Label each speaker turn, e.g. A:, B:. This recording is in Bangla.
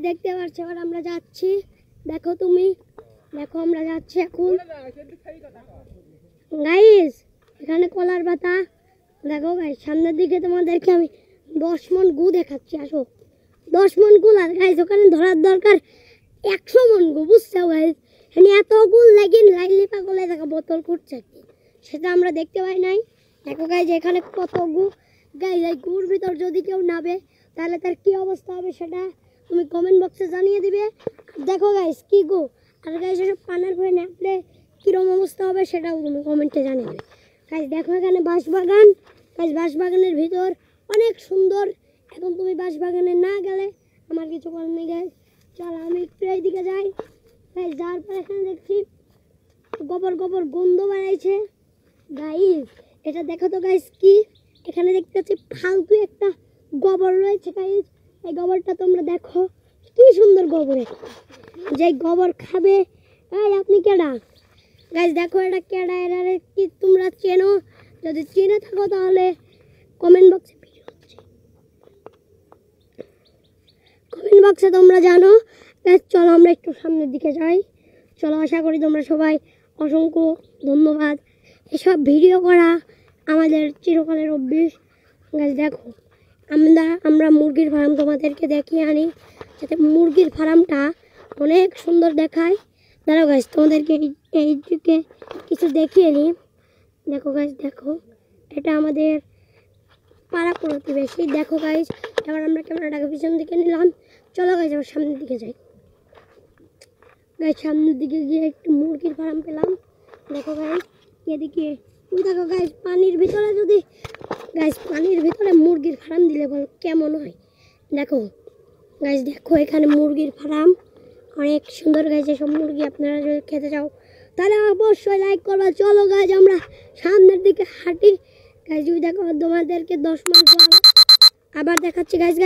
A: দেখতে পাচ্ছ এবার আমরা যাচ্ছি, দেখো তুমি, দেখো আমরা যাচ্ছি এখন গাইস। এখানে কলার পাতা, দেখো গাইস সামনের দিকে তোমাদেরকে আমি 10 মণ গু দেখাচ্ছি। আসো 10 মণ গুল, আর গাইস ওখানে ধরার দরকার 100 মণ গু, বুঝছো গাইস? এখানে এত গুল লাগিন লাইলি পাগলে দেখা বোতল করছে, সেটা আমরা দেখতে পাই নাই। দেখো গাইস এখানে কত গু, গাইস এই গুর ভিতর যদি কেউ নাবে তাহলে তার কি অবস্থা হবে সেটা তুমি কমেন্ট বক্সে জানিয়ে দিবে। দেখো গাইস কি গু, আর গাইস এসব পানার ভয় নাপলে কীরকম অবস্থা হবে সেটাও তুমি কমেন্টে জানিয়ে দেবে। গাইস দেখো এখানে বাঁশবাগান, গাইস বাঁশবাগানের ভিতর অনেক সুন্দর। এখন তুমি বাঁশবাগানে না গেলে আমার কিছু করার নেই গাইস। চলো আমি একটু এইদিকে যাই গাইস। যাওয়ার পর এখানে দেখছি গোবর গোবর গন্ধ বাড়াইছে গাইস। এটা দেখো তো গাইস কি, এখানে দেখতে পাচ্ছি ফালতু একটা গোবর রয়েছে গাইস। এই গোবরটা তোমরা দেখো কি সুন্দর গোবর, যে গোবর খাবে। এই আপনি কেডা গাইস? দেখো এটা কেডা, এরা কি তোমরা চেনো? যদি চিনে থাকো তাহলে কমেন্ট বক্সে তোমরা জানো গাইস। চলো আমরা একটু সামনের দিকে যাই। চলো, আশা করি তোমরা সবাই অসংখ্য ধন্যবাদ। এসব ভিডিও করা আমাদের চিরকালের অভ্যেস গাইস। দেখো আমরা মুরগির ফার্ম তোমাদেরকে দেখিয়ে আনি, যাতে মুরগির ফার্মটা অনেক সুন্দর দেখায়। দাঁড়াও গাইস তোমাদেরকে এই দিকে কিছু দেখিয়ে নিই। দেখো গাইস, দেখো এটা আমাদের পাড়া প্রতিবেশী। দেখো গাইস, এবার আমরা ক্যামেরাটাকে পিছন দিকে নিলাম। চলো গাইস আবার সামনের দিকে যাই। গাইস সামনের দিকে গিয়ে একটু মুরগির ফার্ম পেলাম। দেখো গাইস এদিকে, দেখো গাইস পানির ভিতরে যদি গাইস পানির ভিতরে মুরগির ফার্ম দিলে বলো কেমন হয়? দেখো গাইস, দেখো এখানে মুরগির ফার্ম অনেক সুন্দর গাইস। এসব মুরগি আপনারা যদি খেতে চাও তাহলে অবশ্যই লাইক করবা। চলো গাইস আমরা সামনের দিকে হাঁটি গাইস। দেখো তোমাদেরকে 10 মাস আবার দেখাচ্ছি গাইস।